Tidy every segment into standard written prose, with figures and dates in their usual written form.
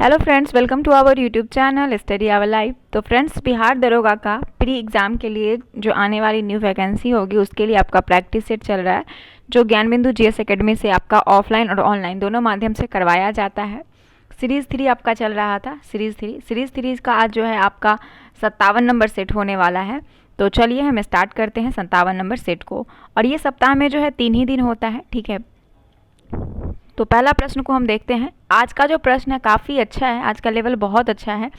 Hello friends, welcome to our YouTube channel study our life. तो friends, Bihar दरोगा का pre exam के लिए जो आने वाली न्यू वैकेंसी होगी उसके लिए आपका प्रैक्टिस सेट चल रहा है, जो ज्ञान बिंदु जीएस एकेडमी से आपका ऑफलाइन और ऑनलाइन दोनों माध्यम से करवाया जाता है। सीरीज़ 3 आपका चल रहा था। सीरीज़ 3 का आज जो है आपका 57 नंबर सेट होने वाला है। तो चलिए हम स्टार्ट करते हैं 57 नंबर सेट को। और ये सप्ताह में जो है 3 ही दिन होता है, ठीक है। तो पहला प्रश्न को हम देखते हैं। आज का जो प्रश्न है काफ़ी अच्छा है, आज का लेवल बहुत अच्छा है।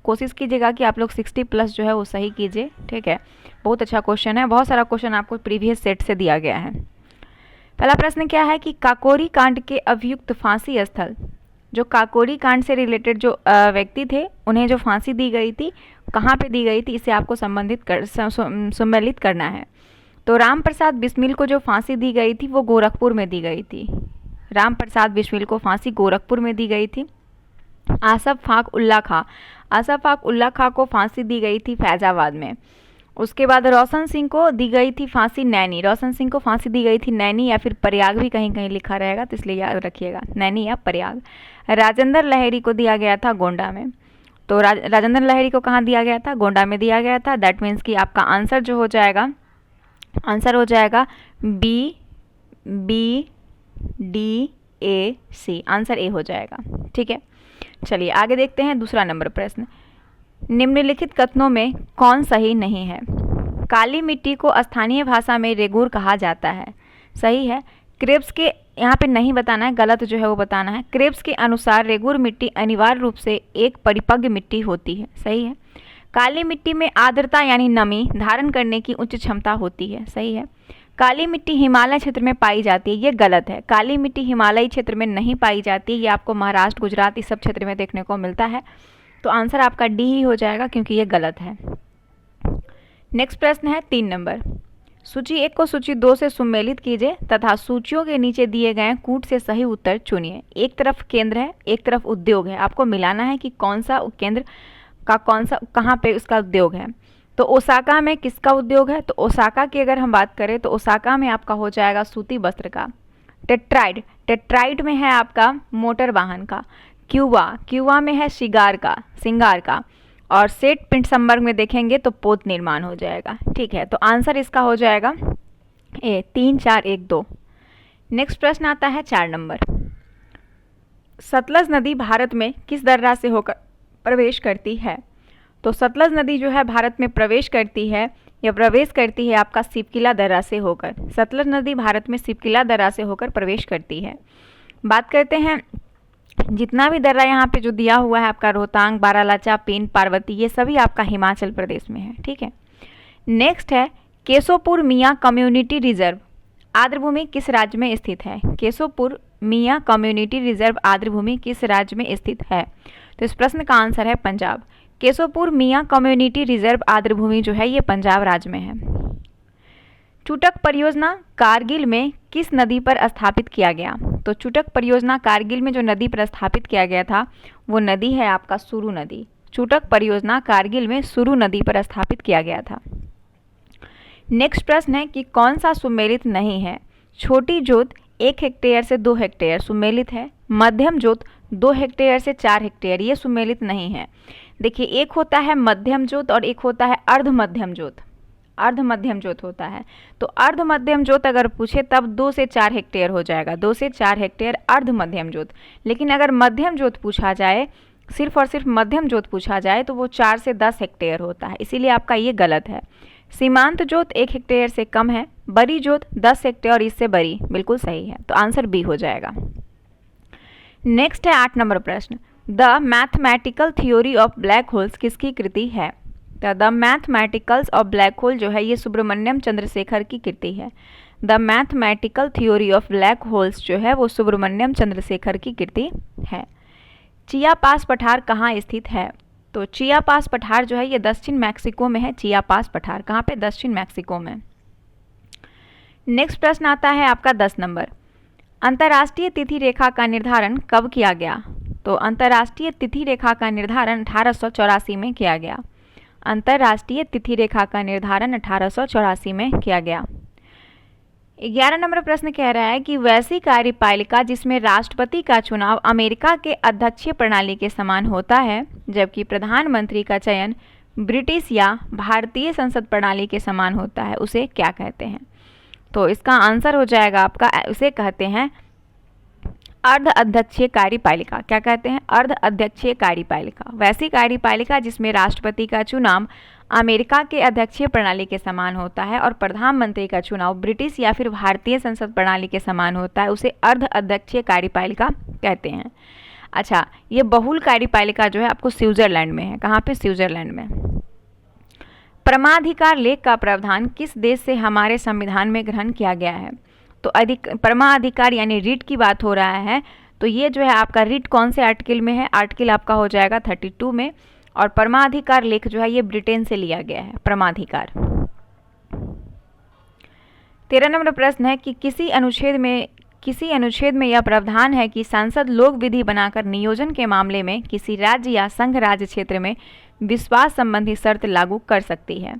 कोशिश कीजिएगा कि आप लोग 60+ जो है वो सही कीजिए, ठीक है। बहुत अच्छा क्वेश्चन है, बहुत सारा क्वेश्चन आपको प्रीवियस सेट से दिया गया है। पहला प्रश्न क्या है कि काकोरी कांड के अभियुक्त फांसी स्थल, जो काकोरी कांड से रिलेटेड जो व्यक्ति थे उन्हें जो फांसी दी गई थी, कहाँ पे दी गई थी, इसे आपको सम्मिलित करना है। तो राम प्रसाद बिस्मिल को जो फांसी दी गई थी वो गोरखपुर में दी गई थी। राम प्रसाद बिस्मिल को फांसी गोरखपुर में दी गई थी। आसफ फाक उल्ला खां को फांसी दी गई थी फैजाबाद में। उसके बाद रोशन सिंह को दी गई थी फांसी नैनी। रोशन सिंह को फांसी दी गई थी नैनी या फिर प्रयाग, भी कहीं कहीं लिखा रहेगा, तो इसलिए याद रखिएगा नैनी या प्रयाग। राजेंद्र लहरी को दिया गया था गोंडा में। तो राजेंद्र लहरी को कहाँ दिया गया था? गोंडा में दिया गया था। दैट मीन्स कि आपका आंसर जो हो जाएगा, आंसर हो जाएगा BDAC, आंसर ए हो जाएगा, ठीक है। चलिए आगे देखते हैं दूसरा नंबर प्रश्न। निम्नलिखित कथनों में कौन सही नहीं है? काली मिट्टी को स्थानीय भाषा में रेगूर कहा जाता है, सही है। क्रेब्स के, यहाँ पे नहीं बताना है, गलत जो है वो बताना है। क्रेब्स के अनुसार रेगूर मिट्टी अनिवार्य रूप से एक परिपक्व मिट्टी होती है, सही है। काली मिट्टी में आर्द्रता यानी नमी धारण करने की उच्च क्षमता होती है, सही है। काली मिट्टी हिमालय क्षेत्र में पाई जाती है, ये गलत है। काली मिट्टी हिमालयी क्षेत्र में नहीं पाई जाती है, ये आपको महाराष्ट्र, गुजरात इस सब क्षेत्र में देखने को मिलता है। तो आंसर आपका डी ही हो जाएगा, क्योंकि ये गलत है। नेक्स्ट प्रश्न है 3 नंबर। सूची 1 को सूची 2 से सम्मिलित कीजिए तथा सूचियों के नीचे दिए गए कूट से सही उत्तर चुनिए। एक तरफ केंद्र है, एक तरफ उद्योग है, आपको मिलाना है कि कौन सा केंद्र का कौन सा, कहाँ पे उसका उद्योग है। तो ओसाका में किसका उद्योग है? तो ओसाका की अगर हम बात करें तो ओसाका में आपका हो जाएगा सूती वस्त्र का। टेट्राइड में है आपका मोटर वाहन का। क्यूबा में है श्रृंगार का। और सेंट पीटर्सबर्ग में देखेंगे तो पोत निर्माण हो जाएगा, ठीक है। तो आंसर इसका हो जाएगा ए, 3, 4, 1, 2। नेक्स्ट प्रश्न आता है 4 नंबर। सतलज नदी भारत में किस दर्रा से होकर प्रवेश करती है? तो सतलज नदी जो है भारत में प्रवेश करती है आपका सिपकिला दर्रा से होकर। सतलज नदी भारत में सिपकिला दर्रा से होकर प्रवेश करती है। बात करते हैं जितना भी दर्रा यहाँ पे जो दिया हुआ है आपका, रोहतांग, बारालाचा, पेन, पार्वती, ये सभी आपका हिमाचल प्रदेश में है, ठीक है। नेक्स्ट है केशोपुर मियाँ कम्युनिटी रिजर्व आर्द्रभूमि किस राज्य में स्थित है? केशोपुर मियाँ कम्युनिटी रिजर्व आर्द्रभूमि किस राज्य में स्थित है? तो इस प्रश्न का आंसर है पंजाब। केशोपुर मियाँ कम्युनिटी रिजर्व आर्द्रभूमि जो है ये पंजाब राज्य में है। चुटक परियोजना कारगिल में किस नदी पर स्थापित किया गया? तो चुटक परियोजना कारगिल में जो नदी पर स्थापित किया गया था वो नदी है आपका सुरु नदी। चुटक परियोजना कारगिल में सुरु नदी पर स्थापित किया गया था। नेक्स्ट प्रश्न है कि कौन सा सुमेलित नहीं है? छोटी जोत 1 हेक्टेयर से 2 हेक्टेयर सुमेलित है। मध्यम जोत 2 हेक्टेयर से 4 हेक्टेयर, ये सुमेलित नहीं है। देखिए, एक होता है मध्यम जोत और एक होता है अर्ध मध्यम जोत होता है। तो अर्ध मध्यम जोत अगर पूछे तब 2 से 4 हेक्टेयर हो जाएगा, 2 से 4 हेक्टेयर अर्ध मध्यम जोत। लेकिन अगर मध्यम जोत पूछा जाए, सिर्फ और सिर्फ मध्यम जोत पूछा जाए, तो वो 4 से 10 हेक्टेयर होता है, इसीलिए आपका ये गलत है। सीमांत जोत 1 हेक्टेयर से कम है। बड़ी जोत 10 हेक्टेयर और इससे बड़ी, बिल्कुल सही है। तो आंसर बी हो जाएगा। नेक्स्ट है 8 नंबर प्रश्न। The mathematical theory of black holes किसकी कृति है? The mathematicals of black hole जो है ये सुब्रमण्यम चंद्रशेखर की कृति है। The mathematical theory of black holes जो है वो सुब्रमण्यम चंद्रशेखर की कृति है। चिया पास पठार कहाँ स्थित है? तो चिया पास पठार जो है ये दक्षिण मैक्सिको में है। चिया पास पठार कहाँ पे? दक्षिण मैक्सिको में। नेक्स्ट प्रश्न आता है आपका 10 नंबर। अंतर्राष्ट्रीय तिथि रेखा का निर्धारण कब किया गया? तो अंतर्राष्ट्रीय तिथि रेखा का निर्धारण 1884 में किया गया। अंतर्राष्ट्रीय तिथि रेखा का निर्धारण 1884 में किया गया। 11 नंबर प्रश्न कह रहा है कि वैसी कार्यपालिका जिसमें राष्ट्रपति का चुनाव अमेरिका के अध्यक्षीय प्रणाली के समान होता है जबकि प्रधानमंत्री का चयन ब्रिटिश या भारतीय संसद प्रणाली के समान होता है, उसे क्या कहते हैं? तो इसका आंसर हो जाएगा आपका, उसे कहते हैं अर्ध अध्यक्षीय कार्यपालिका। क्या कहते हैं? अर्ध अध्यक्षीय कार्यपालिका। वैसी कार्यपालिका जिसमें राष्ट्रपति का चुनाव अमेरिका के अध्यक्षीय प्रणाली के समान होता है और प्रधानमंत्री का चुनाव ब्रिटिश या फिर भारतीय संसद प्रणाली के समान होता है, उसे अर्ध अध्यक्षीय कार्यपालिका कहते हैं। अच्छा, ये बहुल कार्यपालिका जो है आपको स्विट्जरलैंड में है। कहाँ पे? स्विट्जरलैंड में। परमाधिकार लेख का प्रावधान किस देश से हमारे संविधान में ग्रहण किया गया है? तो परमाधिकार यानी रिट की बात हो रहा है, तो ये जो है आपका रिट कौन से आर्टिकल में है? आर्टिकल आपका हो जाएगा 32 में। और परमाधिकार लेख जो है ये ब्रिटेन से लिया गया है, परमाधिकार। 13 नंबर प्रश्न है कि किसी अनुच्छेद में यह प्रावधान है कि संसद लोक विधि बनाकर नियोजन के मामले में किसी राज्य या संघ राज्य क्षेत्र में विश्वास संबंधी शर्त लागू कर सकती है।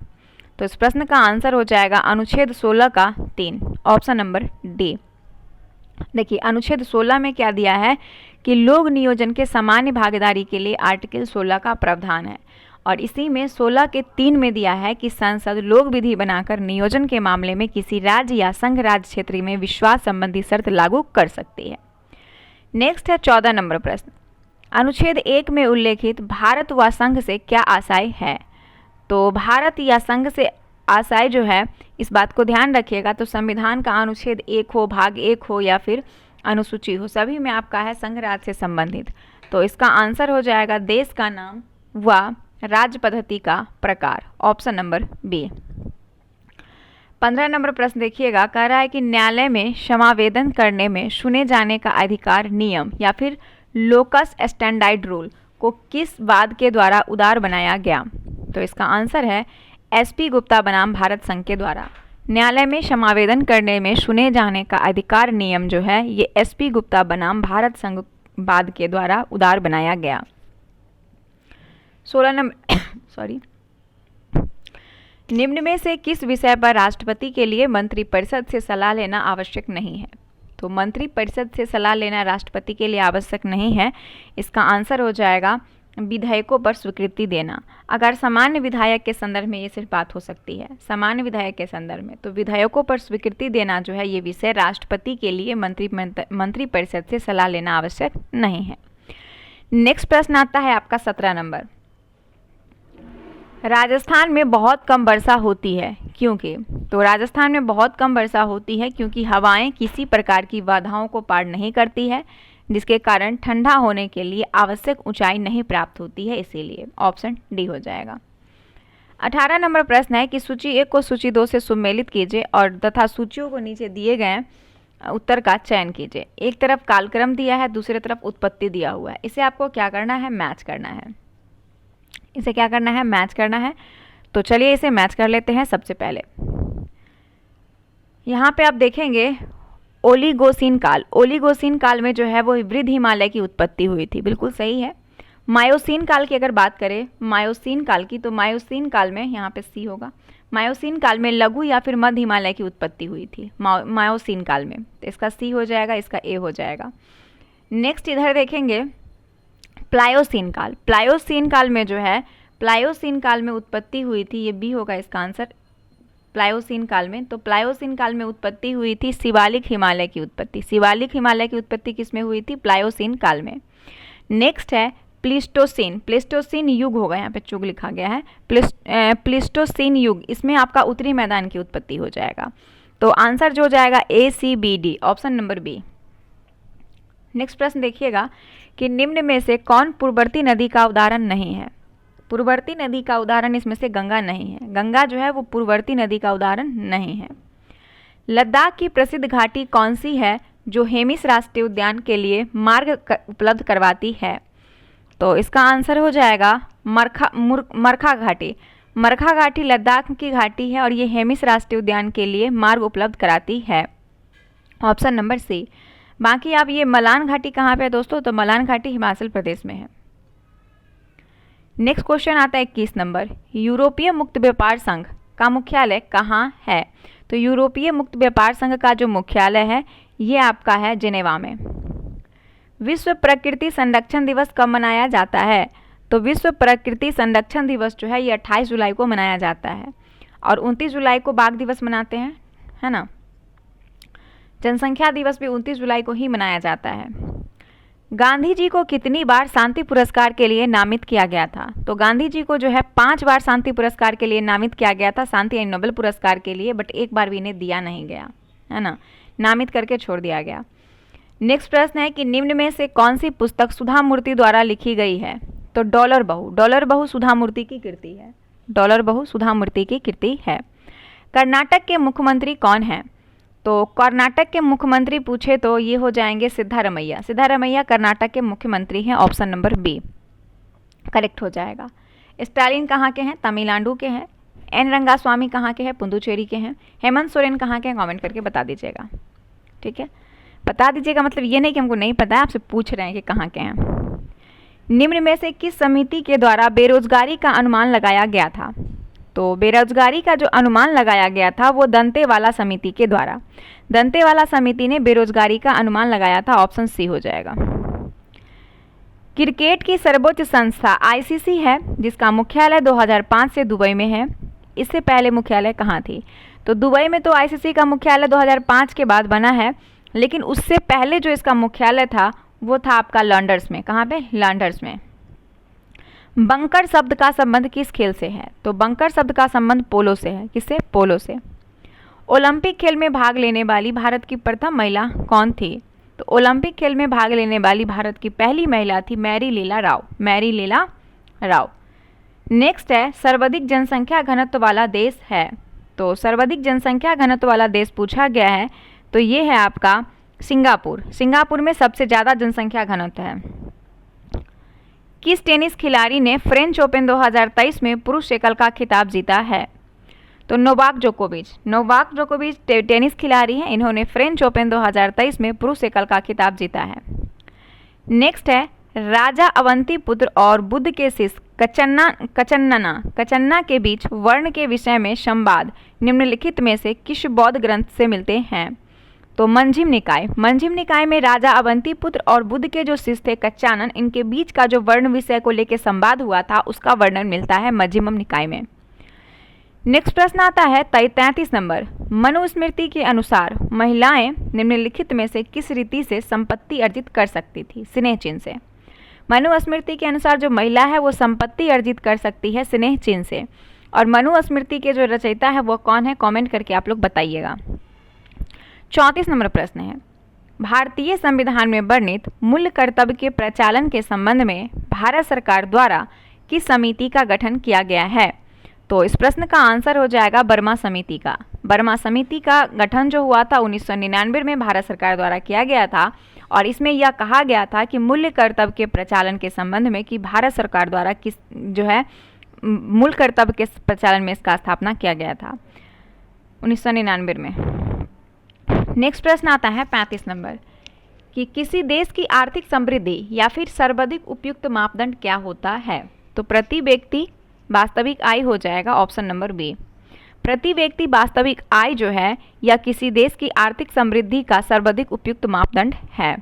तो इस प्रश्न का आंसर हो जाएगा अनुच्छेद 16 का 3, ऑप्शन नंबर डी। देखिए अनुच्छेद 16 में क्या दिया है कि लोक नियोजन के सामान्य भागीदारी के लिए आर्टिकल 16 का प्रावधान है और इसी में 16 के 3 में दिया है कि संसद लोक विधि बनाकर नियोजन के मामले में किसी राज्य या संघ राज्य क्षेत्र में विश्वास संबंधी शर्त लागू कर सकती है। नेक्स्ट है 14 नंबर प्रश्न, अनुच्छेद 1 में उल्लेखित भारत व संघ से क्या आशय है? तो भारत या संघ से आशय जो है, इस बात को ध्यान रखिएगा, तो संविधान का अनुच्छेद 1 हो, भाग 1 हो या फिर अनुसूची हो, सभी में आपका है संघ राज्य से संबंधित। तो इसका आंसर हो जाएगा देश का नाम व राज्य पद्धति का प्रकार, ऑप्शन नंबर बी। 15 नंबर प्रश्न देखिएगा, कह रहा है कि न्यायालय में क्षमावेदन करने में सुने जाने का अधिकार नियम या फिर लोकस स्टैंडर्ड रूल को किस वाद के द्वारा उदार बनाया गया? तो इसका आंसर है एसपी गुप्ता बनाम भारत संघ के द्वारा। न्यायालय में क्षमावेदन करने में सुने जाने का अधिकार नियम जो है ये एसपी गुप्ता बनाम भारत संघ वाद के द्वारा उदार बनाया गया। 16 नंबर निम्न में से किस विषय पर राष्ट्रपति के लिए मंत्रिपरिषद से सलाह लेना आवश्यक नहीं है? तो मंत्रिपरिषद से सलाह लेना राष्ट्रपति के लिए आवश्यक नहीं है। इसका आंसर हो जाएगा विधेयकों पर स्वीकृति देना। अगर सामान्य विधायक के संदर्भ में ये सिर्फ बात हो सकती है, सामान्य विधायक के संदर्भ में, तो विधेयकों पर स्वीकृति देना जो है ये विषय राष्ट्रपति के लिए मंत्रिपरिषद से सलाह लेना आवश्यक नहीं है। नेक्स्ट प्रश्न आता है आपका 17 नंबर, राजस्थान में बहुत कम वर्षा होती है क्योंकि? तो राजस्थान में बहुत कम वर्षा होती है क्योंकि हवाएं किसी प्रकार की बाधाओं को पार नहीं करती है, जिसके कारण ठंडा होने के लिए आवश्यक ऊंचाई नहीं प्राप्त होती है, इसीलिए ऑप्शन डी हो जाएगा। 18 नंबर प्रश्न है कि सूची 1 को सूची 2 से सुमेलित कीजिए और तथा सूचियों को नीचे दिए गए उत्तर का चयन कीजिए। एक तरफ कालक्रम दिया है, दूसरी तरफ उत्पत्ति दिया हुआ है। इसे आपको क्या करना है? मैच करना है। इसे क्या करना है? मैच करना है। तो चलिए इसे मैच कर लेते हैं। सबसे पहले यहाँ पे आप देखेंगे ओलिगोसीन काल। ओलिगोसीन काल में जो है वो वृद्ध हिमालय की उत्पत्ति हुई थी, बिल्कुल सही है। मायोसीन काल की अगर बात करें, मायोसीन काल की, तो मायोसीन काल में यहाँ पे सी होगा। मायोसीन काल में लघु या फिर मध्य हिमालय की उत्पत्ति हुई थी मायोसीन काल में, तो इसका सी हो जाएगा, इसका ए हो जाएगा। नेक्स्ट इधर देखेंगे प्लायोसीन काल। प्लायोसीन काल में जो है, प्लायोसीन काल में उत्पत्ति हुई थी, ये बी होगा इसका आंसर, प्लायोसीन काल में। तो प्लायोसीन काल में उत्पत्ति हुई थी शिवालिक हिमालय की उत्पत्ति। शिवालिक हिमालय की उत्पत्ति किसमें हुई थी? प्लायोसीन काल में। नेक्स्ट है प्लीस्टोसीन। प्लीस्टोसीन युग होगा, यहाँ पे चुग लिखा गया है, प्लीस्टोसीन युग, इसमें आपका उत्तरी मैदान की उत्पत्ति हो जाएगा। तो आंसर जो हो जाएगा ACBD, option number B. Next प्रश्न देखिएगा कि निम्न में से कौन पूर्ववर्ती नदी का उदाहरण नहीं है? पूर्ववर्ती नदी का उदाहरण इसमें से गंगा नहीं है। गंगा जो है वो पूर्ववर्ती नदी का उदाहरण नहीं है। लद्दाख की प्रसिद्ध घाटी कौन सी है जो हेमिस राष्ट्रीय उद्यान के लिए मार्ग उपलब्ध करवाती है? तो इसका आंसर हो जाएगा मरखा घाटी। मरखा घाटी लद्दाख की घाटी है और ये हेमिस राष्ट्रीय उद्यान के लिए मार्ग उपलब्ध कराती है, ऑप्शन नंबर सी। बाकी आप ये मलान घाटी कहाँ पे है दोस्तों? तो मलान घाटी हिमाचल प्रदेश में है। नेक्स्ट क्वेश्चन आता है 21 नंबर, यूरोपीय मुक्त व्यापार संघ का मुख्यालय कहाँ है? तो यूरोपीय मुक्त व्यापार संघ का जो मुख्यालय है ये आपका है जिनेवा में। विश्व प्रकृति संरक्षण दिवस कब मनाया जाता है? तो विश्व प्रकृति संरक्षण दिवस जो है ये 28 जुलाई को मनाया जाता है और 29 जुलाई को बाघ दिवस मनाते हैं, है ना। जनसंख्या दिवस भी 29 जुलाई को ही मनाया जाता है। गांधी जी को कितनी बार शांति पुरस्कार के लिए नामित किया गया था? तो गांधी जी को जो है 5 बार शांति पुरस्कार के लिए नामित किया गया था, शांति या नोबेल पुरस्कार के लिए, बट एक बार भी इन्हें दिया नहीं गया, है ना, नामित करके छोड़ दिया गया। नेक्स्ट प्रश्न है कि निम्न में से कौन सी पुस्तक सुधा मूर्ति द्वारा लिखी गई है? तो डॉलर बहू सुधा मूर्ति की कृति है। डॉलर बहू सुधा मूर्ति की कृति है। कर्नाटक के मुख्यमंत्री कौन है? तो कर्नाटक के मुख्यमंत्री पूछे तो ये हो जाएंगे सिद्धारमैया। सिद्धारमैया कर्नाटक के मुख्यमंत्री हैं, ऑप्शन नंबर बी करेक्ट हो जाएगा। स्टालिन कहाँ के हैं? तमिलनाडु के हैं। एन रंगास्वामी कहाँ के हैं? पुदुचेरी के हैं। हेमंत सोरेन कहाँ के हैं? कमेंट करके बता दीजिएगा, ठीक है, बता दीजिएगा, मतलब ये नहीं कि हमको नहीं पता है, आपसे पूछ रहे हैं कि कहाँ के हैं। निम्न में से किस समिति के द्वारा बेरोजगारी का अनुमान लगाया गया था? तो बेरोजगारी का जो अनुमान लगाया गया था वो दंतेवाला समिति के द्वारा। दंतेवाला समिति ने बेरोजगारी का अनुमान लगाया था, ऑप्शन सी हो जाएगा। क्रिकेट की सर्वोच्च संस्था आईसीसी है, जिसका मुख्यालय 2005 से दुबई में है। इससे पहले मुख्यालय कहाँ थी? तो दुबई में तो आईसीसी का मुख्यालय 2005 के बाद बना है, लेकिन उससे पहले जो इसका मुख्यालय था वो था आपका लॉन्डर्स में। कहाँ पे? लॉन्डर्स में। बंकर शब्द का संबंध किस खेल से है? तो बंकर शब्द का संबंध पोलो से है। किससे? पोलो से। ओलंपिक खेल में भाग लेने वाली भारत की प्रथम महिला कौन थी? तो ओलंपिक खेल में भाग लेने वाली भारत की पहली महिला थी मैरी लीला राव। मैरी लीला राव। नेक्स्ट है सर्वाधिक जनसंख्या घनत्व वाला देश है। तो सर्वाधिक जनसंख्या घनत्व वाला देश पूछा गया है, तो ये है आपका सिंगापुर। सिंगापुर में सबसे ज़्यादा जनसंख्या घनत्व है। किस टेनिस खिलाड़ी ने फ्रेंच ओपन 2023 में पुरुष एकल का खिताब जीता है? तो नोवाक जोकोविच। नोवाक जोकोविच टेनिस खिलाड़ी हैं, इन्होंने फ्रेंच ओपन 2023 में पुरुष एकल का खिताब जीता है। नेक्स्ट है राजा अवंती पुत्र और बुद्ध के शिष्य कचन्ना के बीच वर्ण के विषय में संवाद निम्नलिखित में से किस बौद्ध ग्रंथ से मिलते हैं? तो मंजिम निकाय। मंजिम निकाय में राजा अवंती पुत्र और बुद्ध के जो शिष्य थे कच्चानन, इनके बीच का जो वर्ण विषय को लेकर संवाद हुआ था उसका वर्णन मिलता है मजिमम निकाय में। नेक्स्ट प्रश्न आता है 33 नंबर। मनुस्मृति के अनुसार महिलाएं निम्नलिखित में से किस रीति से संपत्ति अर्जित कर सकती थी? स्नेह चिन्ह से। मनुस्मृति के अनुसार जो महिला है वो संपत्ति अर्जित कर सकती है स्नेह चिन्ह से। और मनुस्मृति के जो रचयिता है वो कौन है? कमेंट करके आप लोग बताइएगा। 34 नंबर प्रश्न है भारतीय संविधान में वर्णित मूल्य कर्तव्य के प्रचालन के संबंध में भारत सरकार द्वारा किस समिति का गठन किया गया है? तो इस प्रश्न का आंसर हो जाएगा बर्मा समिति का। बर्मा समिति का गठन जो हुआ था 1999 में भारत सरकार द्वारा किया गया था और इसमें यह कहा गया था कि मूल्य कर्तव्य के प्रचालन के संबंध में कि भारत सरकार द्वारा किस जो है मूल्य कर्तव्य के प्रचालन में इसका स्थापना किया गया था 1999 में। नेक्स्ट प्रश्न आता है 35 नंबर कि किसी देश की आर्थिक समृद्धि या फिर सर्वाधिक उपयुक्त मापदंड क्या होता है? तो प्रति व्यक्ति वास्तविक आय हो जाएगा, ऑप्शन नंबर बी। प्रति व्यक्ति वास्तविक आय जो है या किसी देश की आर्थिक समृद्धि का सर्वाधिक उपयुक्त मापदंड है।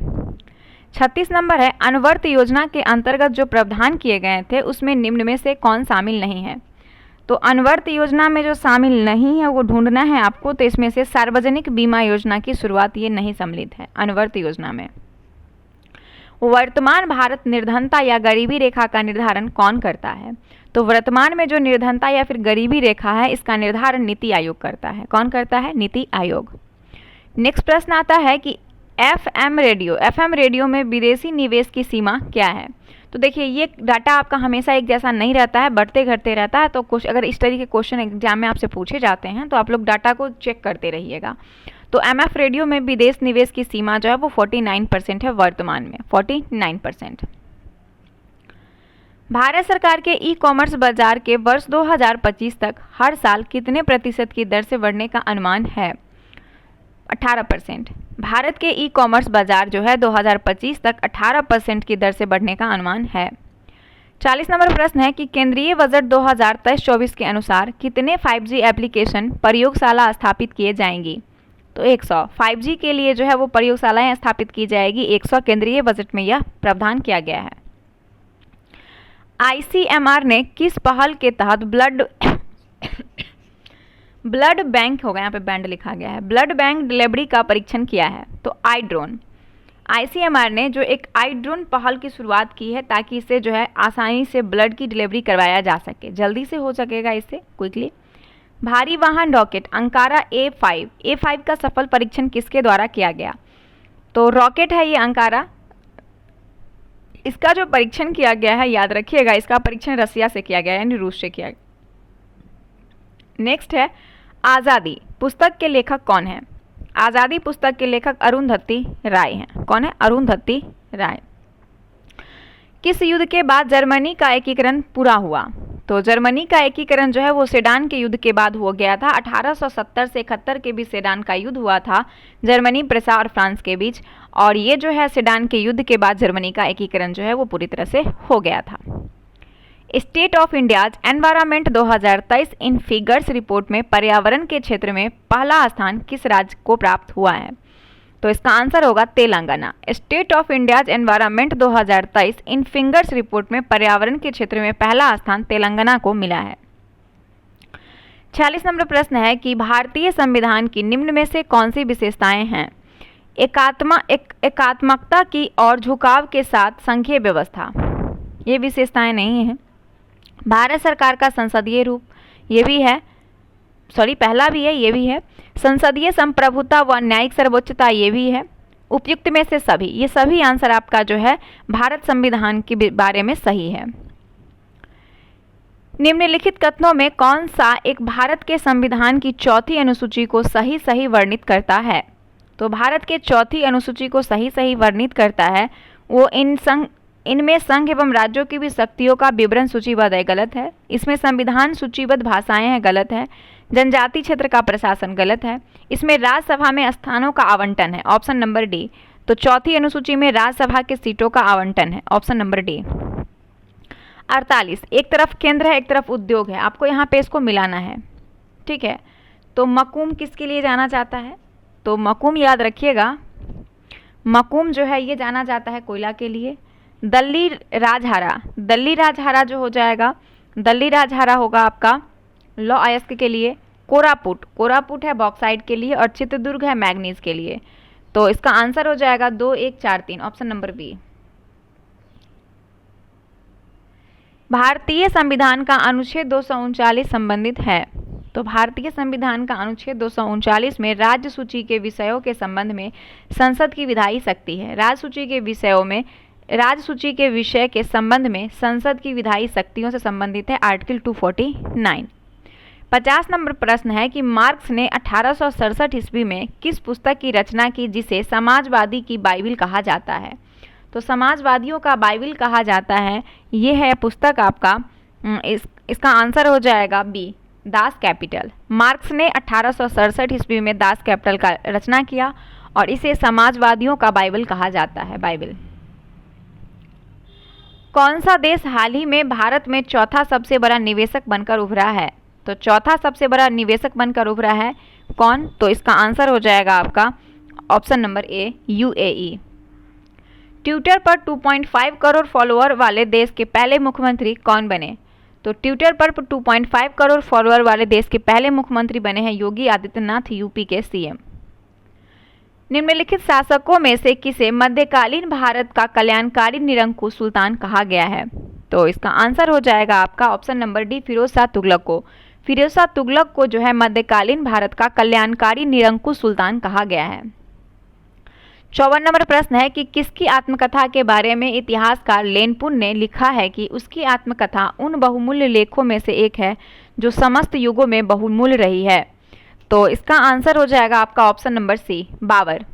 36 नंबर है अनवर्त योजना के अंतर्गत जो प्रावधान किए गए थे उसमें निम्न में से कौन शामिल नहीं है? तो अनवर्त योजना में जो शामिल नहीं है वो ढूंढना है आपको। तो इसमें से सार्वजनिक बीमा योजना की शुरुआत ये नहीं सम्मिलित है अनवर्त योजना में। वर्तमान भारत निर्धनता या गरीबी रेखा का निर्धारण कौन करता है? तो वर्तमान में जो निर्धनता या फिर गरीबी रेखा है इसका निर्धारण नीति आयोग करता है। कौन करता है? नीति आयोग। नेक्स्ट प्रश्न आता है कि एफएम रेडियो में विदेशी निवेश की सीमा क्या है? तो देखिए ये डाटा आपका हमेशा एक जैसा नहीं रहता है, बढ़ते घटते रहता है। तो कुछ अगर इस तरीके के क्वेश्चन एग्जाम में आपसे पूछे जाते हैं तो आप लोग डाटा को चेक करते रहिएगा। तो एमएफ रेडियो में विदेश निवेश की सीमा जो है वो 49% है वर्तमान में, 49%। भारत सरकार के ई कॉमर्स बाजार के वर्ष 2025 तक हर साल कितने प्रतिशत की दर से बढ़ने का अनुमान है? 18%। भारत के ई कॉमर्स बाजार जो है 2025 तक 18% की दर से बढ़ने का अनुमान है। 40 नंबर प्रश्न है कि केंद्रीय बजट 2023-24 के अनुसार कितने 5G एप्लीकेशन प्रयोगशाला स्थापित किए जाएंगी? तो 100 5G के लिए जो है वो प्रयोगशालाएं स्थापित की जाएगी। 100 केंद्रीय बजट में यह प्रावधान किया गया है। ICMR ने किस पहल के तहत ब्लड बैंक होगा, यहाँ पे बैंड लिखा गया है, ब्लड बैंक डिलीवरी का परीक्षण किया है? तो आई ड्रोन। ICMR ने जो एक आई ड्रोन पहल की शुरुआत की है ताकि इससे जो है आसानी से ब्लड की डिलीवरी करवाया जा सके, जल्दी से हो सकेगा इससे क्विकली। भारी वाहन रॉकेट अंकारा A5 का सफल परीक्षण किसके द्वारा किया गया? तो रॉकेट है ये अंकारा, इसका जो परीक्षण किया गया है याद रखिएगा, इसका परीक्षण रसिया से किया गया है यानी रूस से किया गया। नेक्स्ट है आज़ादी पुस्तक के लेखक कौन है? आज़ादी पुस्तक के लेखक अरुंधति राय हैं। कौन है? अरुंधति राय। किस युद्ध के बाद जर्मनी का एकीकरण पूरा हुआ? तो जर्मनी का एकीकरण जो है वो सेडान के युद्ध के बाद हो गया था। 1870 से 71 के बीच सेडान का युद्ध हुआ था जर्मनी, प्रेसा और फ्रांस के बीच, और ये जो है सेडान के युद्ध के बाद जर्मनी का एकीकरण जो है वो पूरी तरह से हो गया था। State of India's environment 2023 in figures report में पर्यावरण के क्षेत्र में पहला स्थान किस राज्य को प्राप्त हुआ है? तो इसका आंसर होगा Telangana. State of India's environment 2023 in figures report में पर्यावरण के क्षेत्र में पहला स्थान तेलंगाना को मिला है। 46 नंबर प्रश्न है कि भारतीय संविधान की निम्न में से कौन सी विशेषताएं हैं? एकात्मकता की और झुकाव के साथ संघीय व्यवस्था, ये विशेषताएं नहीं हैं। भारत सरकार का संसदीय रूप, ये भी है, पहला भी है, ये भी है। संसदीय संप्रभुता व न्यायिक सर्वोच्चता, ये भी है। उपयुक्त में से सभी, ये सभी आंसर आपका जो है भारत संविधान के बारे में सही है। निम्नलिखित कथनों में कौन सा एक भारत के संविधान की चौथी अनुसूची को सही सही वर्णित करता है? तो भारत के चौथी अनुसूची को सही सही वर्णित करता है वो इनमें संघ एवं राज्यों की भी शक्तियों का विवरण सूचीबद्ध है, गलत है। इसमें संविधान सूचीबद्ध भाषाएं हैं, गलत है। जनजाति क्षेत्र का प्रशासन, गलत है। इसमें राज्यसभा में स्थानों का आवंटन है, ऑप्शन नंबर डी। तो चौथी अनुसूची में राज्यसभा के सीटों का आवंटन है, ऑप्शन नंबर डी। 48 एक तरफ केंद्र है एक तरफ उद्योग है, आपको यहाँ पे इसको मिलाना है, ठीक है। तो मकूम किसके लिए जाना जाता है? तो मकूम याद रखिएगा, मकूम जो है ये जाना जाता है कोयला के लिए। दल्ली राजहारा जो हो जाएगा, दल्ली राजहारा होगा आपका लौ अयस्क के लिए। कोरापुट है बॉक्साइट के लिए, और चित्रदुर्ग है मैग्नीज के लिए। तो इसका आंसर हो जाएगा 2, 1, 4, 3, ऑप्शन नंबर बी। भारतीय संविधान का अनुच्छेद 239 संबंधित है। तो भारतीय संविधान का अनुच्छेद 239 में राज्य सूची के विषयों के संबंध में संसद की विधायी शक्ति है। राज्य सूची के विषय के संबंध में संसद की विधायी शक्तियों से संबंधित है आर्टिकल 249। 50 नंबर प्रश्न है कि मार्क्स ने 1867 ईस्वी में किस पुस्तक की रचना की जिसे समाजवादी की बाइबिल कहा जाता है? तो समाजवादियों का बाइबिल कहा जाता है, ये है पुस्तक आपका, इसका आंसर हो जाएगा बी, दास कैपिटल। मार्क्स ने 1867 ईस्वी में दास कैपिटल का रचना किया और इसे समाजवादियों का बाइबिल कहा जाता है, बाइबिल। कौन सा देश हाल ही में भारत में चौथा सबसे बड़ा निवेशक बनकर उभरा है? तो चौथा सबसे बड़ा निवेशक बनकर उभरा है कौन? तो इसका आंसर हो जाएगा आपका option number A, UAE। Twitter पर 2.5 करोड़ फॉलोअर वाले देश के पहले मुख्यमंत्री कौन बने? तो ट्विटर पर 2.5 करोड़ फॉलोअर वाले देश के पहले मुख्यमंत्री बने हैं योगी आदित्यनाथ, यूपी के CM। निम्नलिखित शासकों में से किसे मध्यकालीन भारत का कल्याणकारी निरंकुश सुल्तान कहा गया है? तो इसका आंसर हो जाएगा आपका option number D, Firoz Shah Tughlaq को। फिरोज शाह तुगलक को जो है मध्यकालीन भारत का कल्याणकारी निरंकुश सुल्तान कहा गया है। 54 नंबर प्रश्न है कि किसकी आत्मकथा के बारे में इतिहासकार लेनपुन ने लिखा है कि उसकी आत्मकथा उन बहुमूल्य लेखों में से एक है जो समस्त युगों में बहुमूल्य रही है? तो इसका आंसर हो जाएगा आपका option number C, Babur.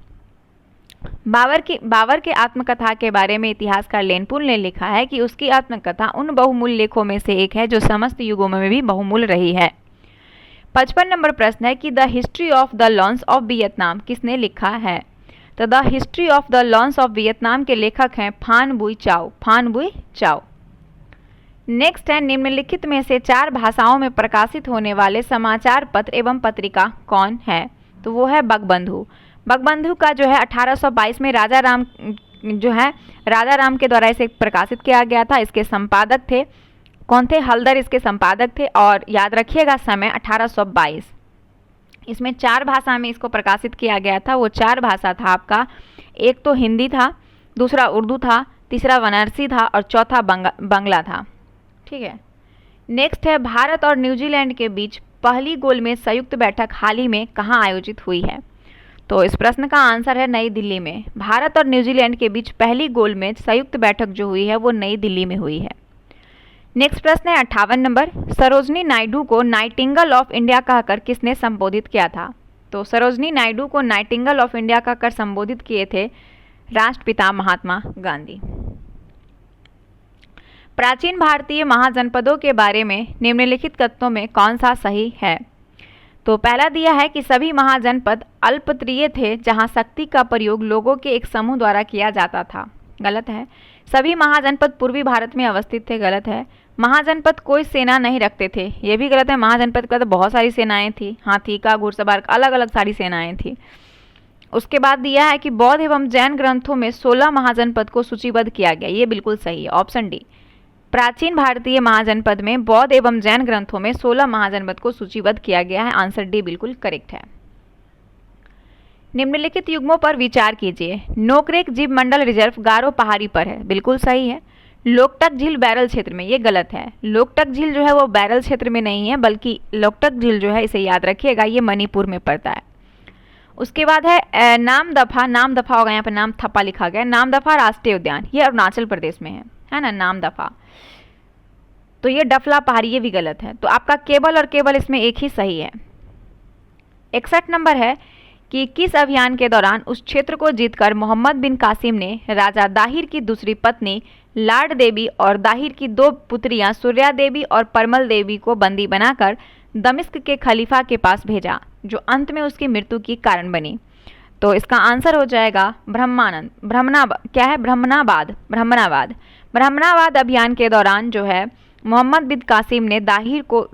Babur के आत्मकथा के बारे में इतिहासकार लेनपुन ने लिखा है कि उसकी आत्मकथा उन बहुमूल्य लेखों में से एक है जो समस्त युगों में भी बहुमूल्य रही है। 55 नंबर प्रश्न है कि the history of the launch of Vietnam किसने लिखा है? तो the history of the launch of Vietnam के लेखक हैं फान बुई चाओ। नेक्स्ट है, निम्नलिखित में से 4 भाषाओं में प्रकाशित होने वाले समाचार पत्र एवं पत्रिका कौन है? तो वो है बंगबंधु। बंगबंधु का जो है 1822 में राजा राम के द्वारा इसे प्रकाशित किया गया था। इसके संपादक थे कौन थे? हलदर इसके संपादक थे, और याद रखिएगा समय 1822। इसमें 4 भाषा में इसको प्रकाशित किया गया था। वो 4 भाषा था आपका, एक तो हिंदी था, दूसरा उर्दू था, तीसरा बनारसी था और चौथा बंगला था। ठीक है। नेक्स्ट है, भारत और न्यूजीलैंड के बीच पहली गोलमेज संयुक्त बैठक हाल ही में कहाँ आयोजित हुई है? तो इस प्रश्न का आंसर है नई दिल्ली में। भारत और न्यूजीलैंड के बीच पहली गोलमेज संयुक्त बैठक जो हुई है वो नई दिल्ली में हुई है। नेक्स्ट प्रश्न है 58 नंबर, सरोजनी नायडू को नाइटिंगेल ऑफ इंडिया कहकर किसने संबोधित किया था? तो सरोजनी नायडू को नाइटिंगेल ऑफ इंडिया कहकर संबोधित किए थे राष्ट्रपिता महात्मा गांधी। प्राचीन भारतीय महाजनपदों के बारे में निम्नलिखित कथनों में कौन सा सही है? तो पहला दिया है कि सभी महाजनपद अल्पत्रीय थे जहां शक्ति का प्रयोग लोगों के एक समूह द्वारा किया जाता था। गलत है। सभी महाजनपद पूर्वी भारत में अवस्थित थे। गलत है। महाजनपद कोई सेना नहीं रखते थे। ये भी गलत है। महाजनपद का तो बहुत सारी सेनाएं थी, हाथी का, घुड़सवार का, अलग अलग सारी सेनाएं थी। उसके बाद दिया है कि बौद्ध एवं जैन ग्रंथों में 16 महाजनपद को सूचीबद्ध किया गया। ये बिल्कुल सही है, ऑप्शन डी। प्राचीन भारतीय महाजनपद में बौद्ध एवं जैन ग्रंथों में 16 महाजनपद को सूचीबद्ध किया गया है। आंसर डी बिल्कुल करेक्ट है। निम्नलिखित युग्मों पर विचार कीजिए। नोकरेक जीव मंडल रिजर्व गारो पहाड़ी पर है, बिल्कुल सही है। लोकटक झील बैरल क्षेत्र में, ये गलत है। लोकटक झील जो है वो बैरल क्षेत्र में नहीं है, बल्कि लोकटक झील जो है, इसे याद रखिएगा, ये मणिपुर में पड़ता है। उसके बाद है नामदफा, नामदफा होगा, यहाँ पर नाम थप्पा लिखा गया। नामदफा राष्ट्रीय उद्यान, ये अरुणाचल प्रदेश में है ना, नामदफा। तो ये डफला पहाड़ी, ये भी गलत है। तो आपका केवल और केवल इसमें एक ही सही है। 61 नंबर है कि किस अभियान के दौरान उस क्षेत्र को जीतकर मोहम्मद बिन कासिम ने राजा दाहिर की दूसरी पत्नी लाड देवी और दाहिर की 2 पुत्रियां सूर्या देवी और परमल देवी को बंदी बनाकर दमिश्क के खलीफा के पास भेजा, जो अंत में उसकी मृत्यु की कारण बनी? तो इसका आंसर हो जाएगा ब्रह्मनाबाद अभियान के दौरान जो है मोहम्मद बिन कासिम ने दाहिर को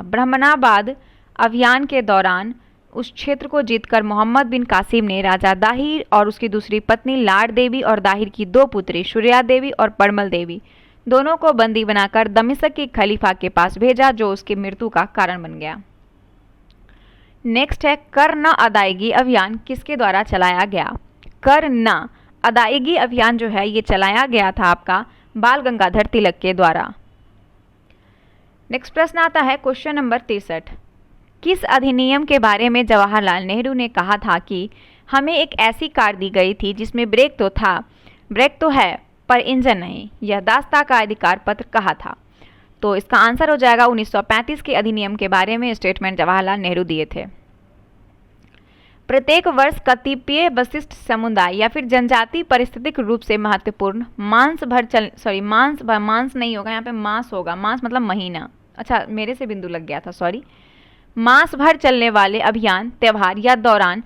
ब्रह्मनाबाद अभियान के दौरान उस क्षेत्र को जीतकर मोहम्मद बिन कासिम ने राजा दाहिर और उसकी दूसरी पत्नी लाड देवी और दाहिर की 2 पुत्री सूर्या देवी और परमल देवी दोनों को बंदी बनाकर दमिश्क के खलीफा के पास भेजा, जो उसकी मृत्यु का कारण बन गया। नेक्स्ट है, कर न अदायगी अभियान किसके द्वारा चलाया गया? कर न अदायगी अभियान जो है ये चलाया गया था आपका बाल गंगाधर तिलक के द्वारा। नेक्स्ट प्रश्न आता है क्वेश्चन नंबर 63। किस अधिनियम के बारे में जवाहरलाल नेहरू ने कहा था कि हमें एक ऐसी कार दी गई थी जिसमें ब्रेक तो है पर इंजन नहीं? यह दासता का अधिकार पत्र कहा था? तो इसका आंसर हो जाएगा 1935 के अधिनियम के बारे में स्टेटमेंट जवाहरलाल नेहरू दिए थे। प्रत्येक वर्ष कतिपय वशिष्ठ समुदाय या फिर जनजाति परिस्थितिक रूप से महत्वपूर्ण मांस नहीं होगा, यहाँ पे मास होगा, मास मतलब महीना, अच्छा मेरे से बिंदु लग गया था, सॉरी। मास भर चलने वाले अभियान, त्योहार या दौरान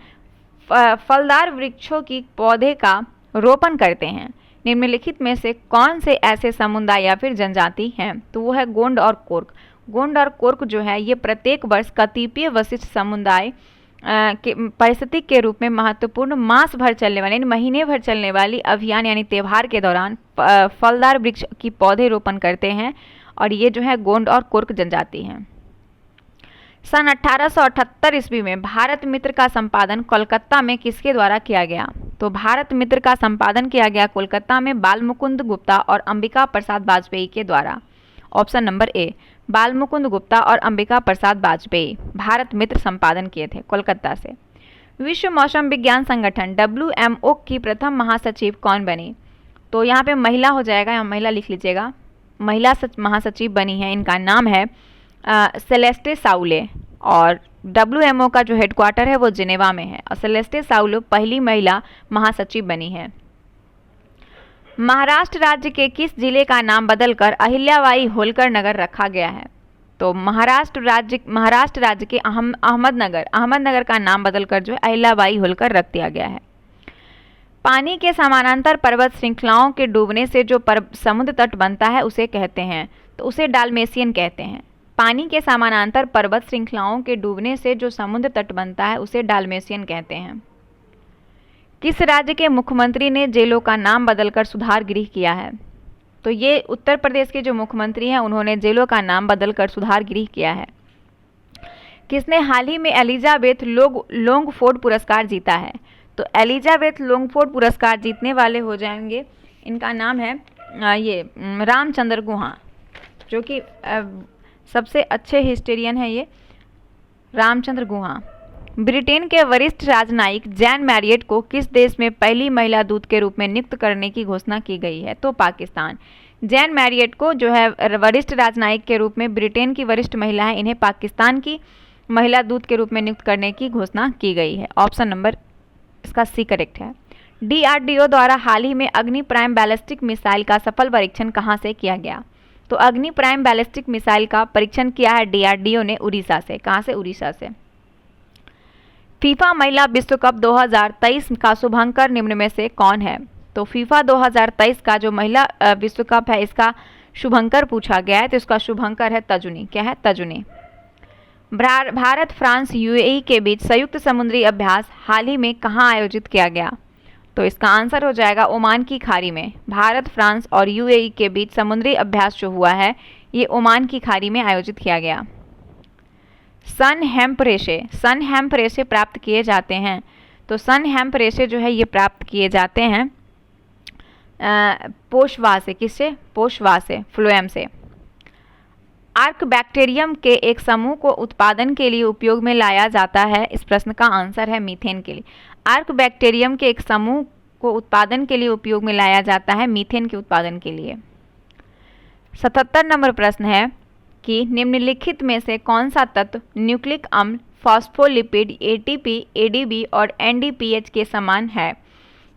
फलदार वृक्षों की पौधे का रोपण करते हैं। निम्नलिखित में से कौन से ऐसे समुदाय या फिर जनजाति हैं? तो वो है गोंड और कोर्क। गोंड और कोर्क जो है ये प्रत्येक वर्ष कतिपय वशिष्ठ समुदाय के परिस्थिति के रूप में महत्वपूर्ण मास भर चलने वाले यानी महीने भर चलने वाली अभियान यानी त्योहार के दौरान फलदार वृक्ष की पौधे रोपण करते हैं, और ये जो है गोंड और कोर्क जनजाति हैं। सन 1878 ईस्वी में भारत मित्र का संपादन कोलकाता में किसके द्वारा किया गया? तो भारत मित्र का संपादन किया गया कोलकाता में बालमुकुंद गुप्ता और अंबिका प्रसाद वाजपेयी के द्वारा। Option number A, Balmukund Gupta और अंबिका प्रसाद वाजपेयी भारत मित्र संपादन किए थे कोलकाता से। विश्व मौसम विज्ञान संगठन WMO की प्रथम महासचिव कौन बनी? तो यहाँ पे महिला हो जाएगा, यहाँ महिला लिख लीजिएगा। महिला महासचिव बनी है, इनका नाम है सेलेस्टे साउले, और WMO का जो हेडक्वार्टर है वो जिनेवा में है, और सेलेस्टे साउले पहली महिला महासचिव बनी है। महाराष्ट्र राज्य के किस जिले का नाम बदलकर अहिल्याबाई होलकर नगर रखा गया है? तो महाराष्ट्र राज्य के अहमदनगर का नाम बदलकर जो है अहिल्याबाई होलकर रख दिया गया है। पानी के समानांतर पर्वत श्रृंखलाओं के डूबने से जो समुद्र तट बनता है उसे कहते हैं, तो उसे डाल्मेशियन कहते हैं। पानी के समानांतर पर्वत श्रृंखलाओं के डूबने से जो समुद्र तट बनता है उसे डाल्मेशियन कहते हैं। किस राज्य के मुख्यमंत्री ने जेलों का नाम बदलकर सुधार गृह किया है? तो ये उत्तर प्रदेश के जो मुख्यमंत्री हैं उन्होंने जेलों का नाम बदलकर सुधार गृह किया है। किसने हाल ही में एलिजाबेथ लोंगफोर्ड पुरस्कार जीता है? तो एलिजाबेथ लोंगफोर्ड पुरस्कार जीतने वाले हो जाएंगे, इनका नाम है ये रामचंद्र गुहा, जो कि सबसे अच्छे हिस्टोरियन है ये रामचंद्र गुहा। ब्रिटेन के वरिष्ठ राजनयिक जैन मैरियट को किस देश में पहली महिला दूत के रूप में नियुक्त करने की घोषणा की गई है? तो पाकिस्तान। जैन मैरियट को जो है वरिष्ठ राजनयिक के रूप में, ब्रिटेन की वरिष्ठ महिला है, इन्हें पाकिस्तान की महिला दूत के रूप में नियुक्त करने की घोषणा की गई है। ऑप्शन नंबर इसका सी करेक्ट है। DRDO द्वारा हाल ही में अग्नि प्राइम बैलिस्टिक मिसाइल का सफल परीक्षण कहाँ से किया गया? तो अग्नि प्राइम बैलिस्टिक मिसाइल का परीक्षण किया है DRDO ने उड़ीसा से। कहाँ से? उड़ीसा से। फीफा महिला विश्व कप 2023 का शुभंकर निम्न में से कौन है? तो फीफा 2023 का जो महिला विश्व कप है इसका शुभंकर पूछा गया है, तो इसका शुभंकर है तजुनी। क्या है? तजुनी। भारत, फ्रांस, UAE के बीच संयुक्त समुद्री अभ्यास हाल ही में कहाँ आयोजित किया गया? तो इसका आंसर हो जाएगा ओमान की खाड़ी में। भारत, फ्रांस और UAE के बीच समुद्री अभ्यास जो हुआ है ये ओमान की खाड़ी में आयोजित किया गया। सन हेम्प रेशे प्राप्त किए जाते हैं, तो सन हेम्प रेशे जो है ये प्राप्त किए जाते हैं पोषवा से। किससे? पोषवा से, फ्लोएम से। आर्क बैक्टीरियम के एक समूह को उत्पादन के लिए उपयोग में लाया जाता है, इस प्रश्न का आंसर है मीथेन के लिए। आर्क बैक्टीरियम के एक समूह को उत्पादन के लिए उपयोग में लाया जाता है मीथेन के उत्पादन के लिए। 77 नंबर प्रश्न है कि निम्नलिखित में से कौन सा तत्व न्यूक्लिक अम्ल, फॉस्फोलिपिड, ATP, ADP और NDPH के समान है?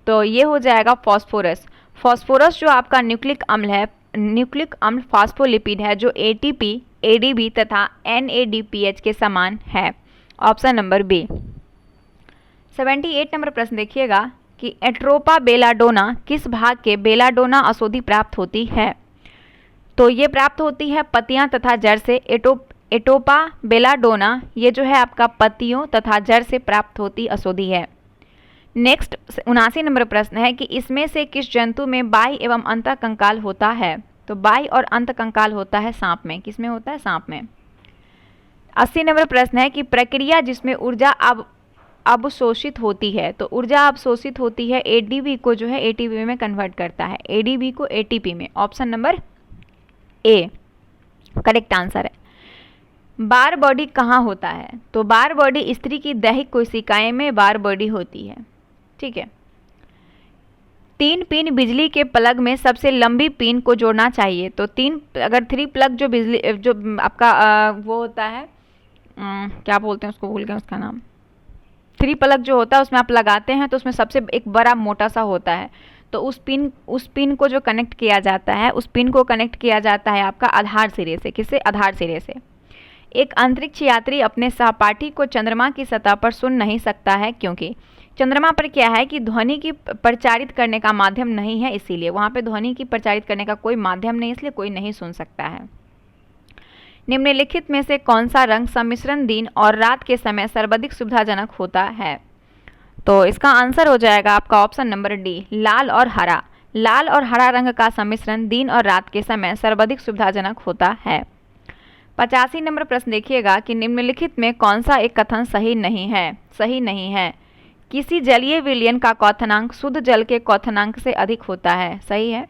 तो ये हो जाएगा फॉस्फोरस। फॉस्फोरस जो आपका न्यूक्लिक अम्ल फॉस्फोलिपिड है जो ATP, ADP तथा NADPH के समान है। Option number B. 78 नंबर प्रश्न देखिएगा कि एट्रोपा बेलाडोना किस भाग के बेलाडोना औषधि प्राप्त होती है? तो ये प्राप्त होती है पत्तियां तथा जड़ से। एटोपा बेलाडोना ये जो है आपका पत्तियों तथा जड़ से प्राप्त होती औषधि है। नेक्स्ट 79 नंबर प्रश्न है कि इसमें से किस जंतु में बाह्य एवं अंतःकंकाल होता है? तो बाह्य और अंतःकंकाल होता है सांप में। किसमें होता है? सांप में। 80 नंबर प्रश्न है कि प्रक्रिया जिसमें ऊर्जा अवशोषित होती है, तो ऊर्जा अवशोषित होती है ADP को जो है ATP में कन्वर्ट करता है, ADP को ATP में। Option number A correct answer है। बार बॉडी कहाँ होता है? तो बार बॉडी स्त्री की दैहिक कोशिकाएं में बार बॉडी होती है। ठीक है। 3 पिन बिजली के प्लग में सबसे लंबी पिन को जोड़ना चाहिए, तो 3 प्लग जो बिजली जो आपका वो होता है क्या बोलते हैं उसको, भूल गए उसका नाम। 3 प्लग जो होता है उसमें आप लगाते हैं तो उसमें सबसे एक बड़ा मोटा सा होता है, तो उस पिन को जो कनेक्ट किया जाता है, उस पिन को कनेक्ट किया जाता है आपका आधार सिरे से। किससे? आधार सिरे से। एक अंतरिक्ष यात्री अपने सहपाठी को चंद्रमा की सतह पर सुन नहीं सकता है क्योंकि चंद्रमा पर क्या है कि ध्वनि की प्रचारित करने का माध्यम नहीं है, इसीलिए वहाँ पे ध्वनि की प्रचारित करने का कोई माध्यम नहीं, इसलिए कोई नहीं सुन सकता है। निम्नलिखित में से कौन सा रंग सम्मिश्रण दिन और रात के समय सर्वाधिक सुविधाजनक होता है? तो इसका आंसर हो जाएगा आपका ऑप्शन नंबर डी, लाल और हरा। लाल और हरा रंग का सम्मिश्रण दिन और रात के समय सर्वाधिक सुविधाजनक होता है। 85 नंबर प्रश्न देखिएगा कि निम्नलिखित में कौन सा एक कथन सही नहीं है? सही नहीं है। किसी जलीय विलयन का क्वथनांक शुद्ध जल के क्वथनांक से अधिक होता है। सही है।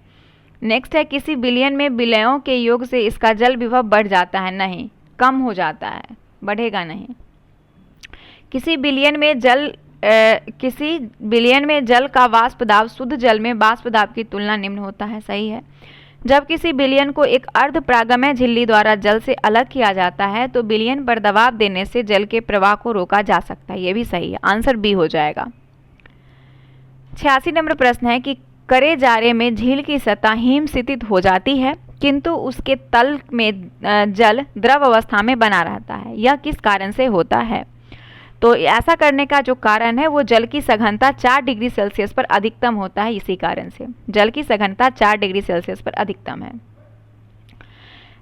नेक्स्ट है किसी विलयन में विलयों के योग से इसका जल विभव बढ़ जाता है। नहीं, कम हो जाता है, बढ़ेगा नहीं। किसी विलयन में जल का वाष्प दाब शुद्ध जल में वाष्प दाब की तुलना निम्न होता है। सही है। जब किसी विलयन को एक अर्ध प्रागम्य झिल्ली द्वारा जल से अलग किया जाता है तो विलयन पर दबाव देने से जल के प्रवाह को रोका जा सकता है। ये भी सही है, आंसर बी हो जाएगा। 86 नंबर प्रश्न है कि करे जारे में झील की सतह हिमस्थित हो जाती है किंतु उसके तल में जल द्रव अवस्था में बना रहता है, यह किस कारण से होता है? तो ऐसा करने का जो कारण है वो जल की सघनता 4 डिग्री सेल्सियस पर अधिकतम होता है। इसी कारण से जल की सघनता 4 डिग्री सेल्सियस पर अधिकतम है।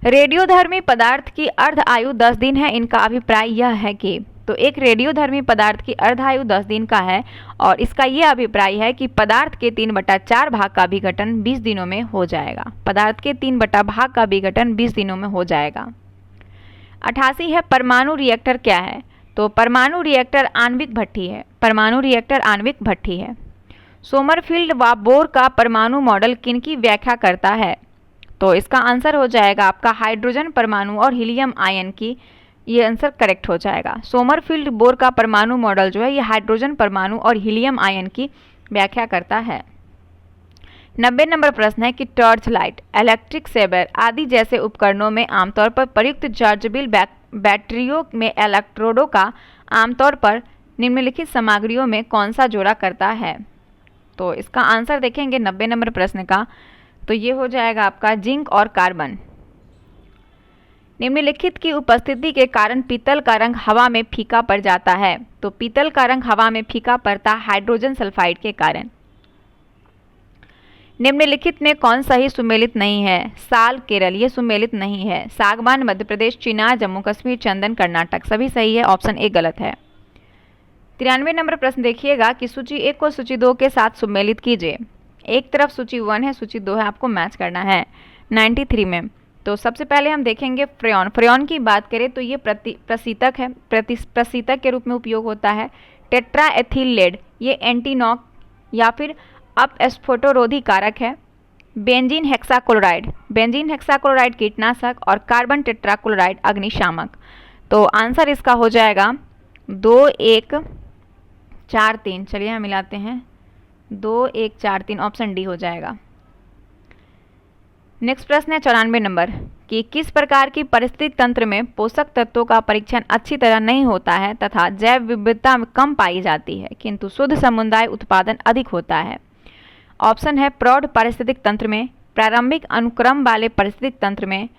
रेडियोधर्मी पदार्थ की अर्ध आयु 10 दिन है। इनका अभिप्राय यह है कि, तो एक रेडियोधर्मी पदार्थ की अर्ध आयु 10 दिन का है और इसका यह अभिप्राय है कि पदार्थ के 3/4 भाग का विघटन 20 दिनों में हो जाएगा। पदार्थ के 3/4 भाग का विघटन 20 दिनों में हो जाएगा। 88 है परमाणु रिएक्टर क्या है? तो परमाणु रिएक्टर आणविक भट्ठी है। परमाणु रिएक्टर आणविक भट्ठी है। सोमरफील्ड व बोर का परमाणु मॉडल किनकी व्याख्या करता है? तो इसका आंसर हो जाएगा आपका हाइड्रोजन परमाणु और हीलियम आयन की। ये आंसर करेक्ट हो जाएगा। सोमरफील्ड बोर का परमाणु मॉडल जो है ये हाइड्रोजन परमाणु और हीलियम आयन की व्याख्या करता है। 90 नंबर प्रश्न है कि टॉर्च लाइट, इलेक्ट्रिक सेबर आदि जैसे उपकरणों में आमतौर पर प्रयुक्त चार्जेबल बैटरियों में इलेक्ट्रोडों का आमतौर पर निम्नलिखित सामग्रियों में कौन सा जोड़ा करता है? तो इसका आंसर देखेंगे 90 नंबर प्रश्न का, तो ये हो जाएगा आपका जिंक और कार्बन। निम्नलिखित की उपस्थिति के कारण पीतल का रंग हवा में फीका पड़ जाता है। तो पीतल का रंग हवा में फीका पड़ता हाइड्रोजन सल्फाइड के कारण। निम्नलिखित में कौन सा ही सुमेलित नहीं है? साल केरल, ये सुमेलित नहीं है। सागवान मध्य प्रदेश, चिनार जम्मू कश्मीर, चंदन कर्नाटक, सभी सही है। ऑप्शन ए गलत है। 93 नंबर प्रश्न देखिएगा कि सूची 1 को सूची 2 के साथ सुमेलित कीजिए। एक तरफ सूची 1 है, सूची 2 है, आपको मैच करना है 93 में। तो सबसे पहले हम देखेंगे फ्रेयॉन। फ्रेयॉन की बात करें तो ये प्रशीतक है, प्रशीतक के रूप में उपयोग होता है। टेट्रा एथिल लेड, ये एंटीनॉक या फिर अपस्फोटरोधी कारक है। बेंजीन हेक्साक्लोराइड, बेंजीन हेक्साक्लोराइड कीटनाशक और कार्बन टेट्राक्लोराइड अग्निशामक। तो आंसर इसका हो जाएगा 2 1 4 3। चलिए हम मिलाते हैं, 2 1 4 3, ऑप्शन डी हो जाएगा। नेक्स्ट प्रश्न है 94 नंबर कि किस प्रकार की परिस्थितिक तंत्र में पोषक तत्वों का परीक्षण अच्छी तरह नहीं होता है तथा जैव विविधता कम पाई जाती है किंतु शुद्ध समुदाय उत्पादन अधिक होता है? ऑप्शन है प्रौढ़ पारिस्थितिक तंत्र में, प्रारंभिक अनुक्रम वाले पारिस्थितिक तंत्र में,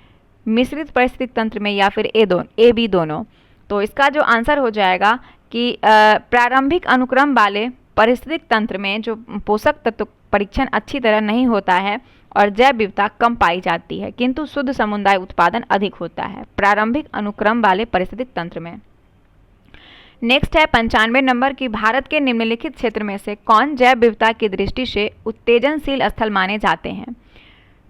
मिश्रित पारिस्थितिक तंत्र में या फिर ए बी दोनों। तो इसका जो आंसर हो जाएगा कि प्रारंभिक अनुक्रम वाले पारिस्थितिक तंत्र में जो पोषक तत्व परीक्षण अच्छी तरह नहीं होता है और जैव विविधता कम पाई जाती है किंतु शुद्ध समुदाय उत्पादन अधिक होता है, प्रारंभिक अनुक्रम वाले पारिस्थितिक तंत्र में। नेक्स्ट है 95 नंबर की भारत के निम्नलिखित क्षेत्र में से कौन जैव विविधता की दृष्टि से उत्तेजनशील स्थल माने जाते हैं?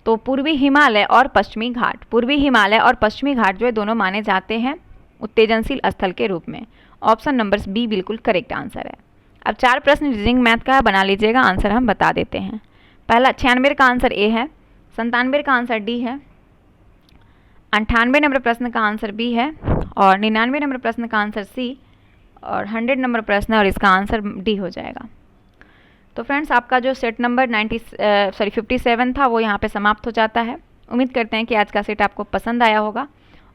तो पूर्वी हिमालय और पश्चिमी घाट, पूर्वी हिमालय और पश्चिमी घाट जो है दोनों माने जाते हैं उत्तेजनशील स्थल के रूप में। ऑप्शन नंबर बी बिल्कुल करेक्ट आंसर है। अब 4 प्रश्न रीजनिंग मैथ का बना लीजिएगा, आंसर हम बता देते हैं। पहला 96 का आंसर ए है, 97 का आंसर डी है, 98 नंबर प्रश्न का आंसर बी है और 99 नंबर प्रश्न का आंसर सी और 100 नंबर प्रश्न और इसका आंसर डी हो जाएगा। तो फ्रेंड्स आपका जो सेट नंबर 57 था वो यहाँ पे समाप्त हो जाता है। उम्मीद करते हैं कि आज का सेट आपको पसंद आया होगा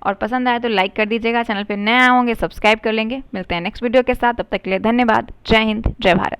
और पसंद आया तो लाइक कर दीजिएगा। चैनल पे नए होंगे सब्सक्राइब कर लेंगे। मिलते हैं नेक्स्ट वीडियो के साथ, तब तक के लिए धन्यवाद। जय हिंद, जय भारत।